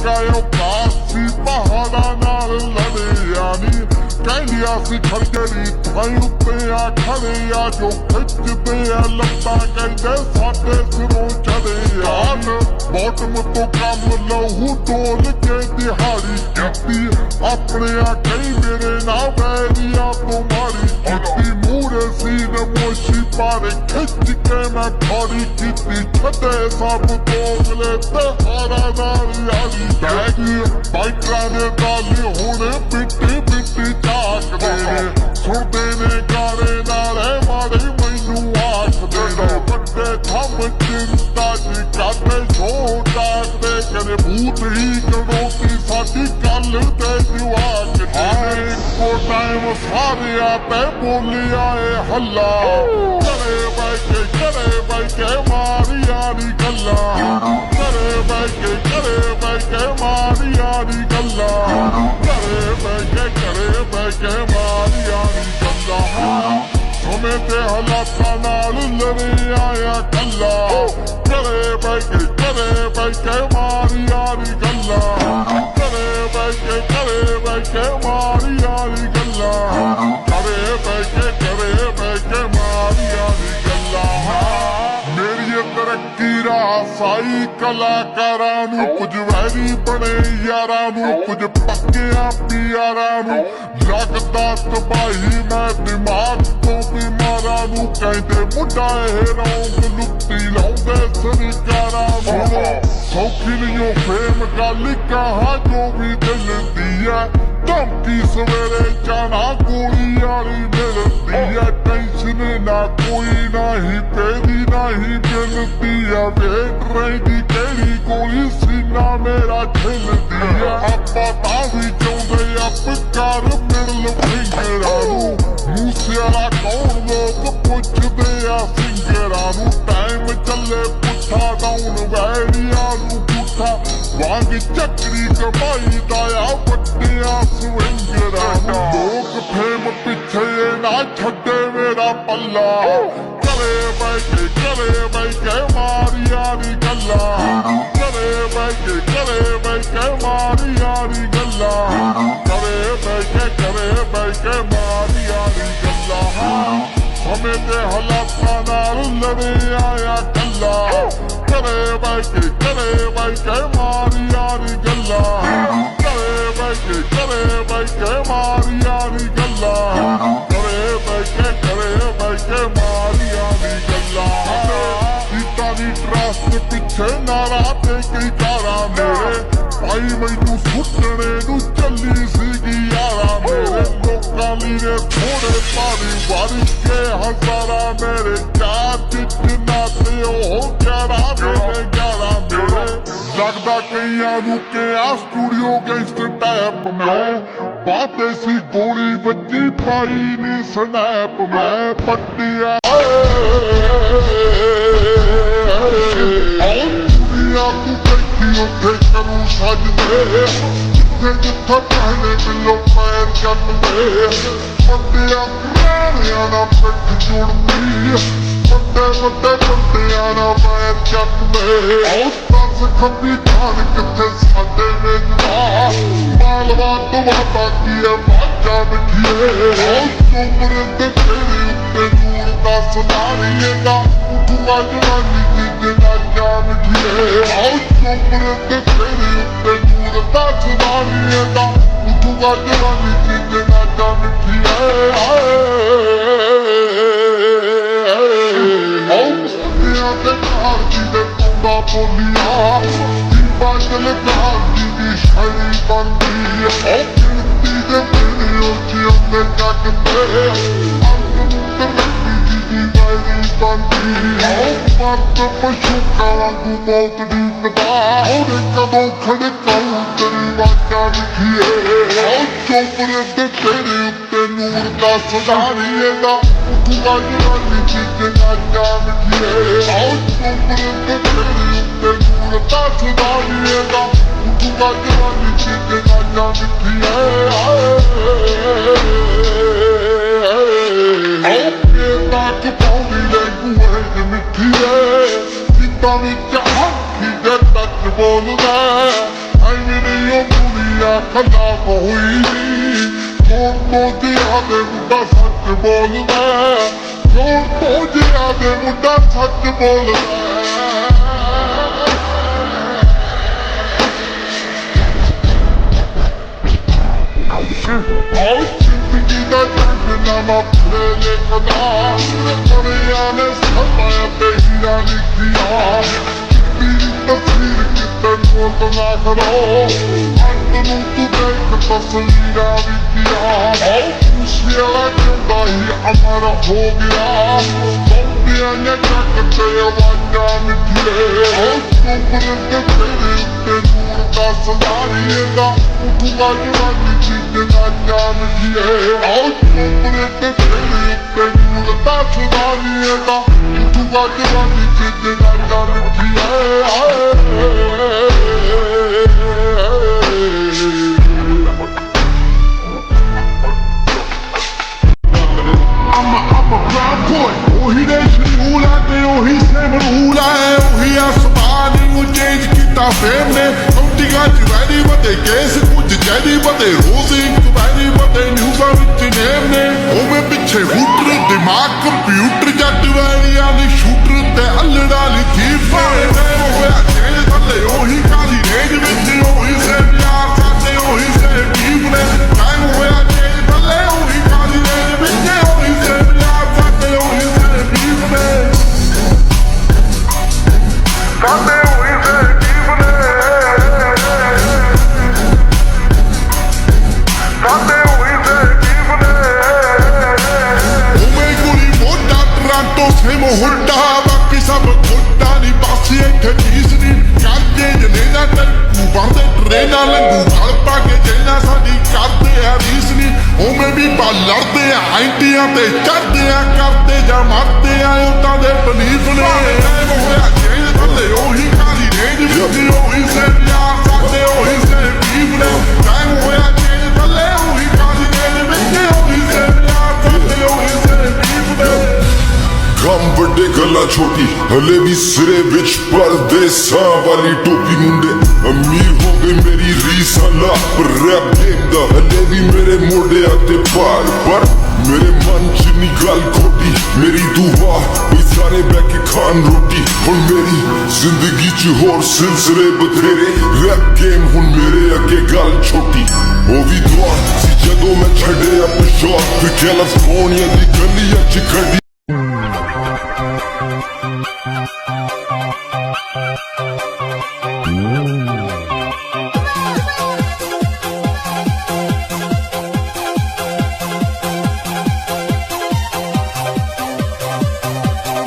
ਕਾਇਓ ਕਾਸੀ ਪਹਾੜਾਂ ਨਾਲ ਲੜਿਆ ਨੀ ਕਹਿੰਦਿਆ ਸੀ ਖੜਜੜੀ ਥਾਂ ਉੱਤੇ ਆ ਖੜੇ ਆ ਜੋ ਖਿੱਚਦੇ ਆ ਲੱਤਾਂ ਕਹਿੰਦੇ ਸਾਡੇ ਸਿਰੋਂ ਚੜੇ ਆਨ ਬੋਟਮ ਤੋਂ ਕੰਮ ਲਹੂ ਡੋਲ ਕੇ ਦਿਹਾੜੀ ਕੀਤੀ ਆਪਣੇ ਆ ਕਈ ਮੇਰੇ ਨਾਲ ਵੈਰੀਆਂ ਤੋਂ ਮਾਰੀ ਕੀਤੀ ਮੂਰੇ ਸੀ ਨਮੋਸ਼ੀ ਪਰ ਖਿੱਚ ਕੇ ਮੈਂ ਥੋੜੀ ਕੀਤੀ ਛੱਡੇ ਸਭ ਦੋਗਲੇ ਤੇ ਹਾਰਾ ਨਾਲ ਯਾਰੀ ਬੈਗੀ ਬਾਈਕਰਾਂ ਦੇ ਦਾਲੀ ਹੁਣ ਬਿੱਟੀ ਬਿੱਟੀ ਝਾਕਦੇ ਨੇ ਸੁਣਦੇ ਨੇ ਗਾਣੇ ਨਾਲੇ ਮਾੜੇ ਮੈਨੂੰ ਆਖਦੇ ਨੇ ਵੱਡੇ ਥੰਮ ਚਿੰਤਾ ਜੀ ਕਰਦੇ ਛੋੜ ਡਾਕਦੇ ਕਦੇ ਭੂਤ ਹੀ ਕੜੋਤੀ ਸਾਡੀ ਗੱਲ ਤੇ ਜਵਾਕ ਇੱਕੋ ਟਾਈਮ ਸਾਰਿਆਂ ਤੇ ਬੋਲਿਆ ਏ ਹੱਲਾ ਘਰੇ ਬੈ ਕੇ ਮਾਰੀਆਂ ਨੀ ਗੱਲਾਂ ਘਰੇ ਬੈ ਕੇ ਮਾਰੀਆਂ ਨੀ ਗੱਲਾਂ ਘਰੇ ਬੈ ਕੇ ਮਾਰੀਆਂ ਨੀ ਗੱਲਾਂ ਸਮੇਂ ਤੇ ਹਾਲਾਤਾਂ ਨਾਲ ਲੜਿਆ ਆ ਕੱਲਾ ਘਰੇ ਬੈ ਕੇ ਮਾਰੀਆਂ ਨੀ ਗੱਲਾਂ ਘਰੇ ਬੈ ਕੇ ਮਾਰੀਆਂ ਨੀ ਗੱਲਾਂ ਘਰੇ ਬੈ ਕੇ ਮਾਰੀਆਂ ਨੀ ਗੱਲਾਂ ਮੇਰੀ ਤਰੱਕੀ ਰਾਹ ਸਾਈ ਕਲਾਕਾਰਾਂ ਨੂੰ ਕੁਝ ਵੈਰੀ ਬਣੇ ਯਾਰਾਂ ਨੂੰ ਕੁਝ ਪੱਕਿਆਂ ਪਿਆਰਾਂ ਨੂੰ ਲੱਗਦਾ ਤਬਾਹੀ ਮੈਂ ਦਿਮਾਗ ਤੋਂ ਬਿਮਾਰਾਂ ਨੂੰ ਕਹਿੰਦੇ ਮੁੰਡਾ ਇਹ ਰੌਂਗ ਲੁੱਟੀ ਲਾਉਂਦੇ ਸਰਕਾਰਾਂ ਨੂੰ ਸੌਖੀ ਨਹੀਂ ਫੇਮ ਗੱਲ ਕਹਾ ਜੋ ਵੀ ਦਿਲ ਦੀ ਹੈ ਧਮਕੀ ਸਵੇਰੇ ਜਾਣਾ ਗੋਲੀ ਵਾਲੀ ਮਿਲਦੀ ਹੈ ਟੈਨਸ਼ਨ ਨਾ ਕੋਈ ਨਹੀਂ ਪੈਦੀ ਨਹੀਂ ਮਿਲਦੀ ਹੈ ਵੇਟ ਰਹਿੰਦੀ ਕਿਹੜੀ ਗੋਲੀ ਸੀਨਾ ਮੇਰਾ ਖਿਲਦੀ ਹੈ ਆਪਾਂ ਤਾਂ ਵੀ ਚਾਹੁੰਦੇ ਆ ਪਿਕਾਰ ਮਿਲ ਫਿੰਗਰਾਂ ਨੂੰ ਮੂਸੇ ਵਾਲਾ ਕੌਣ ਲੋਕ ਪੁੱਛਦੇ ਆ ਸਿੰਗਰਾਂ ਨੂੰ ਟਾਈਮ ਚੱਲੇ ਪੁੱਠਾ ਡਾਊਨ ਵੈਰੀਆਂ ਨੂੰ ਪੁੱਠਾ ਵਾਂਗ ਚੱਕਰੀ ਕਮਾਈ ਦਾ ਆ ਵੱਡਿਆਂ ਸਵਿੰਗਰਾਂ ਨੂੰ ਲੋਕ ਫੇਮ ਪਿੱਛੇ ਨਾ ਛੱਡੇ ਮੇਰਾ ਪੱਲਾ ਘਰੇ ਬੈ ਕੇ ਮਾਰੀਆਂ ਨੀ ਗੱਲਾਂ ਘਰੇ ਬੈ ਕੇ ਮਾਰੀਆਂ ਨੀ ਗੱਲਾਂ ਘਰੇ ਬੈ ਕੇ ਮਾਰੀਆਂ ਨੀ ਗੱਲਾਂ ਸਮੇਂ ਤੇ ਹਾਲਾਤਾਂ ਨਾਲ ਲੜਿਆ ਆ ਕੱਲਾ ਘਰੇ ਬੈ ਕੇ ਮਾਰੀਆਂ ਨੀ ਗੱਲਾਂ ਘਰੇ ਬੈ ਕੇ ਮਾਰੀਆਂ ਨੀ ਗੱਲਾਂ ਘਰੇ ਬੈ ਕੇ ਮਾਰੀਆਂ ਨੀ ਗੱਲਾਂ ਕੀਤਾ ਨੀ ਟਰਸਟ ਪਿੱਛੇ ਨਾਰਾ ਤੇ ਕਈ ਕਾਰਾਂ ਮੇਰੇ ਭਾਈ ਮੈਨੂੰ ਸੁੱਟਣੇ ਨੂੰ ਚੱਲੀ ਸੀਗੀ ਯਾਰਾਂ ਮੇਰੇ ਲੋਕਾਂ ਲਈ ਨੇ ਥੋੜੇ ਪਾਣੀ ਵਾਰੀ ਕੇ ਹਜ਼ਾਰਾਂ ਮੇਰੇ ਚਾਰ ਜਿੰਨਾ ਤੇ ਉਹ 11 ਮੇਰੇ ਲੱਗਦਾ ਕਈਆਂ ਨੂੰ ਕਿ ਆ ਸਟੂਡੀਓ ਗੈਂਗਸਟਰ ਟਾਈਪ ਮੈਂ ਬਾਤੇ ਸੀ ਗੋਲੀ ਵੱਜੀ ਪਾਈ ਨੀ ਸਨੈਪ ਮੈਂ ਪੱਟਿਆ ਦੁਨੀਆ ਤੂੰ ਬੈਠੀ ਉੱਥੇ ਕਰੂ ਸਜਦੇ ਜਿੱਥੇ ਪਹਿਲੇ ਮਿਲੋ ਪੈਰ ਚੱਟਦੇ ਵੱਡਿਆਂ ਪੁਰਾਣਿਆਂ ਨਾਲ ਪਿੱਠ ਜੁੜਦੀ ਵੱਡੇ ਬੰਦਿਆਂ ਨਾਲ ਪੈਰ ਚੱਟਦੇ ਦੱਸ ਖੱਬੀ ਜਾਨ ਕਿੱਥੇ ਸਾਡੇ ਵੇਚਦਾ ਮਾਲਵਾ ਤੋਂ ਵਾਦਾ ਕੀ ਹੈ ਬਾਜਾ ਮਿੱਠੀਏ ਉਮਰ ਦੇ ਤੇਰੇ ਉੱਤੇ ਨੂਰ ਦੱਸਦਾ ਨਹੀਂ ਇਹਦਾ ਉਠੂਗਾ ਜਵਾਨੀ ਜਿੱਦੇ ਦਾ ਜਾ ਮਿੱਠੀਏ ਉਮਰ ਦੇ ਤੇਰੇ ਉੱਤੇ ਨੂਰ ਦੱਸਦਾ ਨਹੀਂ ਇਹਦਾ ਉਠੂਗਾ ਜਵਾਨੀ ਜਿੱਦੇ ਦਾ ਜਾ ਮਿੱਠੀਏ ਬੋਲੀਆਂ ਬਾਦਲ ਗਾਦੀ ਦੀ ਸ਼ਾਇਰੀ ਬਣਦੀ ਹੈ ਗਿਣਤੀ ਦੇ ਮੇਰੇ ਉੱਚਿਆਂ ਦੇ ਜੱਗਦੇ ਅੰਦਰ ਦੀ ਵਾਇਰੀ ਬਣਦੀ ਹੈ ਮਰਦ ਪਸ਼ੂ ਵਾਂਗੂ ਮੌਤ ਦੀ ਕਦਾ ਉਹਨੇ ਕਦੋਂ ਖੜੇ ਕਰੂ ਤੇਰੀ ਵਾਚਾ ਲਿਖੀਏ ਚੋਪਰੇ ਤੇ ਤੇਰੇ ਉੱਤੇ ਨੂਰ ਦਾ ਸਦਾਰੀ ਇਹਦਾ ਉਠੂਗਾ ਜਵਾਨੀ ਜਿੱਦੇ ਨਾ ਜਾ ਮਿੱਠੀਏ ਚੋਪਰੇ ਤੇ ਤੇਰੇ ਨੂਰ ਦਾ ਸਦਾਰੀ ਇਹਦਾ ਉਠੂਗਾ ਜਵਾਨੀ ਜਿੱਦੇ ਨਾ ਜਾ ਮਿੱਠੀਏ ਤੱਕ ਪਾਉਂਦੀ ਲੈਂਗੂਏਜ ਮਿੱਠੀਏ ਜਿੱਦਾਂ ਵਿੱਚ ਹੱਥੀ ਦੇ ਤੱਕ ਬੋਲਦਾ ਐਵੇਂ ਆ ਖਲਾ ਹੋਈ ਜਿਹਾ ਦੇ ਮੁੰਡਾ ਸੱਚ ਬੋਲਦਾ ਜਿਹਾ ਦੇ ਮੁੰਡਾ ਸੱਚ ਬੋਲਦਾ ਜ਼ਿੰਦਗੀ ਦਾ ਜੰਗਨਾਮਾ ਪੜ੍ਹ ਲਿਖਦਾ ਪੜ੍ਹਿਆ ਨੇ ਸਮਾਂ ਤੇ ਹੀਰਾ ਲਿਖਿਆ ਤੇਰੀ ਤਸਵੀਰ ਕਿਤੇ ਨੋਟ ਨਾ ਕਰੋ ਅੰਤ ਨੂੰ ਤੂੰ ਦੇਖ ਤਸਵੀਰਾਂ ਵਿਖਿਆ ਉਸਿਆਲਾ ਕਹਿੰਦਾ ਹੀ ਅਮਰ ਹੋ ਗਿਆ ਬੰਦਿਆਂ ਨੇ ਚੱਕ ਤੇ ਆਵਾਜ਼ਾਂ ਮਿੱਠੀਏ ਸੁਪਰ ਤੇ ਤੇਰੇ ਉੱਤੇ ਨੂਰ ਦਾ ਸਦਾਰੀਏ ਦਾ ਉਠੂਗਾ ਜਵਾਨੀ ਚੀਜ਼ ਦਾ ਜਾਮ ਕੀਏ ਸੁਪਰ ਤੇ ਤੇਰੇ ਉੱਤੇ ਨੂਰ ਦਾ ਸਦਾਰੀਏ ਦਾ ਉਠੂਗਾ ਜਵਾਨੀ ਚੀਜ਼ ਦਾ ਜਾਮ ਕੀਏ ਉਹੀ ਦੇ ਸ਼ਰੂਲ ਆ ਤੇ ਉਹੀ ਸੇਮਰੂਲ ਆ ਉਹੀ ਆਸਮਾਨ ਨੂੰ ਚੇਂਜ ਕੀਤਾ ਫੇਮ ਨੇ ਕੌਂਟੀਆਂ ਚ ਵੈਰੀ ਵੱਡੇ ਕੇਸ ਕੁਝ ਜੈਦੀ ਵੱਡੇ ਰੋਜ਼ਿੰਗ ਵੈਰੀ ਵੱਡੇ ਨਿਊਜ਼ਾਂ ਵਿੱਚ ਨੇਮ ਨੇ ਉਹਵੇਂ ਪਿੱਛੇ ਹੂਟਰ ਦਿਮਾਗ ਕੰਪਿਊਟਰ ਜੱਟ ਵੈਰੀਆਂ ਦੀ ਸ਼ੂਟਰ ਤੇ ਅਲੜਾ ਲਈ ਥੀਪ ਹੋਇਆ ਚੇਂਜ ਥੱਲੇ ਉਹੀ ਕਾਲੀ ਰੇਂਜ ਵਿੱਚ ਉਹੀ ਸੇਮ ਯਾਰ ਸਾਡੇ ਉਹੀ ਸੇਮ ਟੀਮ ਨੇ ਟਾਈਮ ਹੋਇਆ ਚੇਂਜ ਥੱਲੇ ਉਹੀ ਕਾਲੀ ਰੇਂਜ ਵਿੱਚ ਉਹੀ ਸੇਮ ਯਾਰ ਸਾਡੇ ਉਹੀ ਸੇਮ ਟੀਮ ਨੇ ਸਾਡੇ ਉਹੀ ਸੇਮ ਟੀਮ ਨੇ ਸਾਡੇ ਉਹੀ ਸੇਮ ਟੀਮ ਨੇ ਉਵੇਂ ਗੁਰੀ ਮੋਟਾ ਟਰਾਂਟੋ ਸੇਮ ਹੁੱਡਾ ਬਾਕੀ ਸਭ ਖੋਟਾ ਨਹੀਂ ਪਾਸੀ ਇੱਥੇ ਚੀਜ਼ ਨਹੀਂ ਕਾਜੇ ਜਨੇਜਾ ਟੈਂਪੂ ਵਰਦੇ ਟ੍ਰੇਨਾਂ ਲੰਗੂ ਗਲ ਪਾ ਕੇ ਜੈਨਾ ਸਾਡੀ ਕਰਦੇ ਆ ਰੀਸ ਨਹੀਂ ਉਵੇਂ ਵੀ ਪਾ ਲੜਦੇ ਆ ਐਂਟੀਆਂ ਤੇ ਚੜਦੇ ਆ ਕਰਦੇ ਜਾਂ ਮਰਦੇ ਆ ਉਤਾਂ ਦੇ ਬਲੀਫ ਨੇ ਹੋਇਆ ਚੇਂਜ ਥੱਲੇ ਉਹੀ ਕਾਲੀ ਰੇਂਜ ਵਿੱਚ ਉਹੀ ਸੇਮ ਯਾਰ ਸਾਡੇ ਉਹੀ ਸੇਮ ਟੀਮ ਨੇ ਟਾਈਮ ਹੋਇਆ ਚੇਂਜ ਥੱਲੇ ਉਹੀ ਕਾਲੀ ਰੇਂਜ ਵਿੱਚ ਉਹੀ ਸੇਮ ਯਾਰ ਸਾਡੇ ਉਹੀ ਸੇਮ ਟੀਮ ਨੇ ਕੰਮ ਵੱਡੇ ਗੱਲਾਂ ਛੋਟੀ ਹਲੇ ਵੀ ਸਿਰੇ ਵਿੱਚ ਪਰਦੇਸਾਂ ਵਾਲੀ ਟੋਪੀ ਮੁੰਡੇ ਅਮੀਰ ਹੋ ਗਏ ਮੇਰੀ ਰੀਸਾਂ ਲਾ ਪਰ ਰੈਪ ਗੇਮ ਦਾ ਹਲੇ ਵੀ ਮੇਰੇ ਮੋਢਿਆਂ ਤੇ ਭਾਰ ਪਰ ਮੇਰੇ ਮਨ ਚ ਨੀ ਗੱਲ ਖੋਟੀ ਮੇਰੀ ਦੁਆ ਕੋਈ ਸਾਰੇ ਬਹਿ ਕੇ ਖਾਣ ਰੋਟੀ ਹੁਣ ਮੇਰੀ ਜ਼ਿੰਦਗੀ ਚ ਹੋਰ ਸਿਲਸਿਲੇ ਬਥੇਰੇ ਰੈਪ ਗੇਮ ਹੁਣ ਮੇਰੇ ਅੱਗੇ ਗੱਲ ਛੋਟੀ ਉਹ ਵੀ ਦੁਆ ਸੀ ਜਦੋਂ ਮੈਂ ਛੱਡਿਆ ਪਿਸ਼ਾਬ ਤੇ ਕੈਲੀਫੋਰਨੀਆ ਦੀ ਗਲੀਆਂ ਚ ਖੜੀ Mm-hmm.